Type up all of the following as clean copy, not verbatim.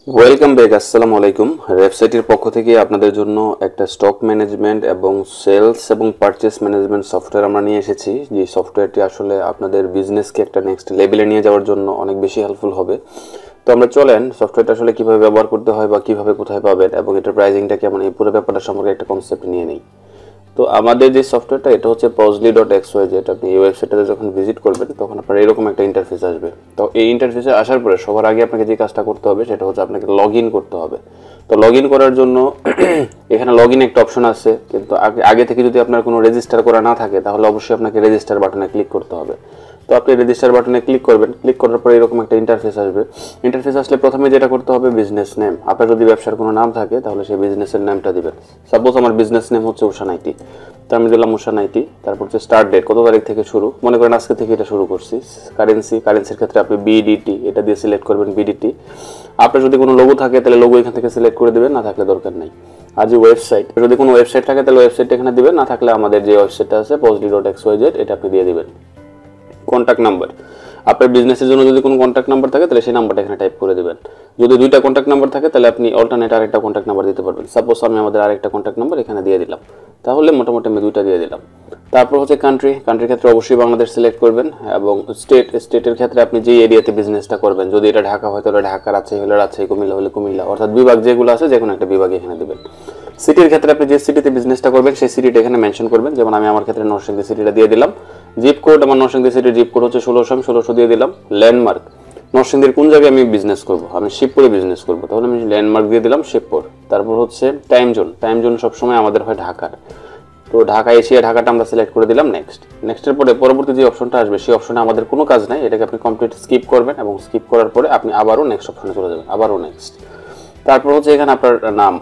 Welcome back. আসসালামু আলাইকুম। ওয়েবসাইটের পক্ষ থেকে আপনাদের জন্য একটা স্টক ম্যানেজমেন্ট এবং সেলস এবং পারচেস ম্যানেজমেন্ট সফটওয়্যার আমরা নিয়ে এসেছি। যে সফটওয়্যারটি আসলে আপনাদের বিজনেসকে একটা নেক্সট লেভেলে নিয়ে যাওয়ার জন্য অনেক বেশি হেল্পফুল হবে। তো আমরা চলেন সফটওয়্যারটা আসলে কীভাবে ব্যবহার করতে হয় বা কীভাবে কোথায় পাবেন এবং এটার প্রাইসিংটা কেমন, এই পুরো ব্যাপারটা সম্পর্কে একটা কনসেপ্ট নিয়ে নেই। তো আমাদের যে সফটওয়্যারটা এটা হচ্ছে POSLY.xyz। আপনি এই ওয়েবসাইটটাতে যখন ভিজিট করবেন তখন আপনার এরকম একটা ইন্টারফেস আসবে। তো এই ইন্টারফেসে আসার পরে সবার আগে আপনাকে যে কাজটা করতে হবে সেটা হচ্ছে আপনাকে লগ ইন করতে হবে। তো লগ ইন করার জন্য এখানে লগ ইন একটা অপশন আছে, কিন্তু আগে থেকে যদি আপনার কোনো রেজিস্টার করা না থাকে তাহলে অবশ্যই আপনাকে রেজিস্টার বাটনে ক্লিক করতে হবে। তো আপনি রেজিস্টার বাটনে ক্লিক করবেন। ক্লিক করার পরে এরকম একটা ইন্টারফেস আসবে। ইন্টারফেস আসলে প্রথমে যেটা করতে হবে বিজনেস নেম। আপনার যদি ব্যবসার কোনো নাম থাকে তাহলে সেই বিজনেসের নামটা দিবেন। সাপোজ আমার বিজনেস নেম হচ্ছে উষা নাইটি, তো আমি দিলাম উষা নাইটি। তারপর হচ্ছে স্টার্ট ডেট, কত তারিখ থেকে শুরু, মনে করেন আজকে থেকে এটা শুরু করছি। কারেন্সির ক্ষেত্রে আপনি বিডিটি এটা দিয়ে সিলেক্ট করবেন, বিডিটি। আপনার যদি কোনো লোগো থাকে তাহলে লোগো এখান থেকে সিলেক্ট করে দেবেন, না থাকলে দরকার নেই। আর যে ওয়েবসাইট, যদি কোনো ওয়েবসাইট থাকে তাহলে ওয়েবসাইটটা এখানে দিবেন, না থাকলে আমাদের যে ওয়েবসাইটটা আছে POSLY.xyz এটা আপনি দিয়ে দিবেন। কন্ট্যাক্ট নাম্বার, আপনার বিজনেসের জন্য যদি কোনো কন্ট্যাক্ট নাম্বার থাকে তাহলে সেই নাম্বারটা এখানে টাইপ করে দেবেন। যদি দুইটা কন্ট্যাক্ট নাম্বার থাকে তাহলে আপনি অল্টারনেট আরেকটা কন্ট্যাক্ট নাম্বার দিতে পারবেন। সাপোজ আমি আমাদের আরেকটা কন্ট্যাক্ট নাম্বার এখানে দিয়ে দিলাম, তাহলে মোটামুটি আমি দুইটা দিয়ে দিলাম। তারপর হচ্ছে কান্ট্রির ক্ষেত্রে অবশ্যই বাংলাদেশ সিলেক্ট করবেন, এবং স্টেটের ক্ষেত্রে আপনি যে এরিয়াতে বিজনেসটা করবেন, যদি এটা ঢাকা হয় তাহলে ঢাকা, রাজশাহী হলে রাজশাহী, কুমিল্লা হলে কুমিল্লা, অর্থাৎ বিভাগ যেগুলো আছে যে কোনো একটা বিভাগ এখানে দেবেন। সিটির ক্ষেত্রে আপনি যে সিটিতে বিজনেসটা করবেন সেই সিটিটা এখানে মেনশন করবেন। যেমন আমি আমার ক্ষেত্রে নরসিংদী সিটিটা দিয়ে দিলাম। জিপ কোড, আমার নরসিংদী সিটির জিপ কোড হচ্ছে 1600, আমি 1600 দিয়ে দিলাম। ল্যান্ডমার্ক, নরসিংদীর কোন জায়গায় আমি বিজনেস করব, আমি শিবপুরে বিজনেস করব, তাহলে আমি ল্যান্ডমার্ক দিয়ে দিলাম শিবপুর। তারপর হচ্ছে টাইম জোন সবসময় আমাদের হয় ঢাকার, তো ঢাকা এশিয়া, ঢাকাটা আমরা সিলেক্ট করে দিলাম। নেক্সটের পরে পরবর্তী যে অপশনটা আসবে সেই অপশনে আমাদের কোনো কাজ নাই, এটাকে আপনি কমপ্লিট স্কিপ করবেন, এবং স্কিপ করার পরে আপনি আবারও নেক্সট অপশনে চলে যাবেন, আবারও নেক্সট। তারপর হচ্ছে এখানে আপনার নাম,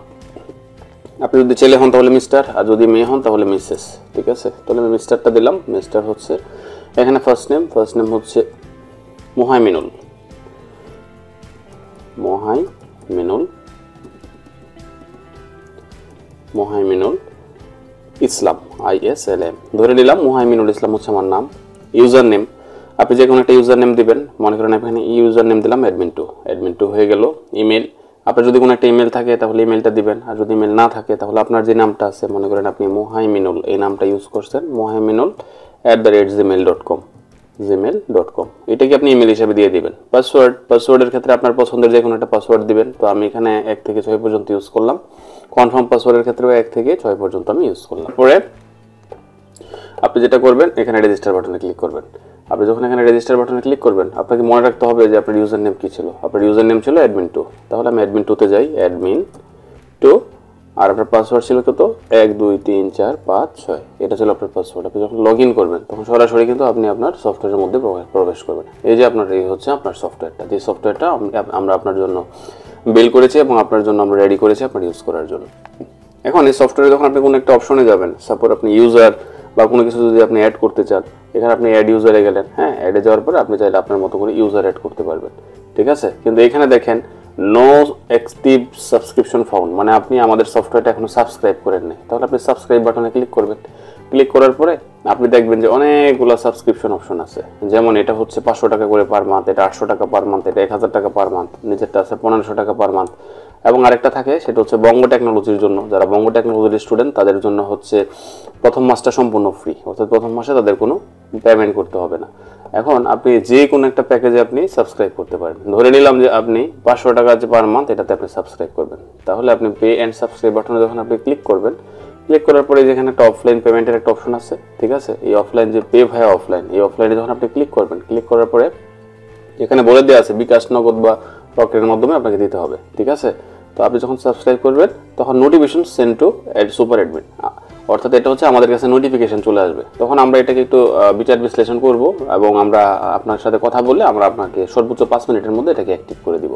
আপনি যদি ছেলে হন তাহলে মিস্টার, আর যদি মেয়ে হন তাহলে মিসেস। ঠিক আছে, তাহলে আমি মিস্টারটা দিলাম। মিস্টার হচ্ছে এখানে ফার্স্ট নেম হচ্ছে মোহাইমিনুল ইসলাম, ISLM ধরে নিলাম। মোহাইমিনুল ইসলাম হচ্ছে আমার নাম। ইউজার নেম, আপনি যে কোনো একটা ইউজার নেম দিবেন। মনে করেন এখানে ইউজার নেম দিলাম অ্যাডমিন2 হয়ে গেল। ইমেল, আপনার যদি কোনো একটা ইমেল থাকে তাহলে ইমেলটা দিবেন, আর যদি ইমেল না থাকে তাহলে আপনার যে নামটা আছে, মনে করেন আপনি মোহাইমিনুল এই নামটা ইউজ করছেন, mohaminul@gmail.com, এটাকে আপনি ইমেল হিসেবে দিয়ে দিবেন। পাসওয়ার্ডের ক্ষেত্রে আপনার পছন্দের যে কোনো একটা পাসওয়ার্ড দিবেন। তো আমি এখানে 1 থেকে 6 পর্যন্ত ইউজ করলাম। কনফার্ম পাসওয়ার্ডের ক্ষেত্রেও 1 থেকে 6 পর্যন্ত আমি ইউজ করলাম। পরে আপনি যেটা করবেন এখানে রেজিস্টার বাটনে ক্লিক করবেন। আপনি যখন এখানে রেজিস্টার বাটনে ক্লিক করবেন আপনাকে মনে রাখতে হবে যে আপনার ইউজার নেম কী ছিল। আপনার ইউজার নেম ছিল অ্যাডমিন2, তাহলে আমি অ্যাডমিন2তে যাই, অ্যাডমিন2। আর আপনার পাসওয়ার্ড ছিল কত, 1 2 3 4 5 6, এটা ছিল আপনার পাসওয়ার্ড। আপনি যখন লগ ইন করবেন তখন সরাসরি কিন্তু আপনি আপনার সফটওয়্যারের মধ্যে প্রবেশ করবেন। এই যে আপনার এই হচ্ছে আপনার সফটওয়্যারটা, যে সফটওয়্যারটা আমরা আপনার জন্য বিল করেছি এবং আপনার জন্য আমরা রেডি করেছি আপনার ইউজ করার জন্য। এখন এই সফটওয়্যারে যখন আপনি কোনো একটা অপশনে যাবেন, সাপোজ আপনি ইউজার বা কোনো কিছু যদি আপনি অ্যাড করতে চান, এখানে আপনি অ্যাড ইউজারে গেলেন। হ্যাঁ, অ্যাডে যাওয়ার পরে আপনি চাইলে আপনার মতো করে ইউজার অ্যাড করতে পারবেন। ঠিক আছে, কিন্তু এখানে দেখেন নো অ্যাক্টিভ সাবস্ক্রিপশন ফাউন্ড, মানে আপনি আমাদের সফটওয়্যারটা এখনো সাবস্ক্রাইব করেন নাই। তাহলে আপনি সাবস্ক্রাইব বাটনে ক্লিক করবেন। ক্লিক করার পরে আপনি দেখবেন যে অনেকগুলো সাবস্ক্রিপশন অপশন আছে। যেমন এটা হচ্ছে 500 টাকা করে পার মান্থ, এটা 800 টাকা পার মান্থ, এটা 1000 টাকা পার মান্থ, নিচেরটা আছে 1500 টাকা পার মান্থ। এবং আরেকটা থাকে সেটা হচ্ছে বঙ্গ টেকনোলজির জন্য, যারা বঙ্গ টেকনোলজির স্টুডেন্ট তাদের জন্য হচ্ছে প্রথম মাসটা সম্পূর্ণ ফ্রি, অর্থাৎ প্রথম মাসে তাদের কোনো পেমেন্ট করতে হবে না। এখন আপনি যে কোনো একটা প্যাকেজে আপনি সাবস্ক্রাইব করতে পারবেন। ধরে নিলাম যে আপনি 500 টাকা যে পার মান্থ এটাতে আপনি সাবস্ক্রাইব করবেন, তাহলে আপনি পে অ্যান্ড সাবস্ক্রাইব বাটনে যখন আপনি ক্লিক করবেন, ক্লিক করার পরে যেখানে একটা অফলাইন পেমেন্টের একটা অপশন আছে। ঠিক আছে, এই অফলাইন যে পে ভায়া অফলাইন, এই অফলাইনে যখন আপনি ক্লিক করবেন, ক্লিক করার পরে এখানে বলে দেওয়া আছে বিকাশ, নগদ বা রকেটের মাধ্যমে আপনাকে দিতে হবে। ঠিক আছে, তো আপনি যখন সাবস্ক্রাইব করবেন তখন notification send to super admin, অর্থাৎ এটা হচ্ছে আমাদের কাছে নোটিফিকেশন চলে আসবে। তখন আমরা এটাকে একটু বিচার বিশ্লেষণ করব এবং আমরা আপনার সাথে কথা বলে আমরা আপনাকে সর্বোচ্চ 5 মিনিটের মধ্যে এটাকে অ্যাক্টিভ করে দিব।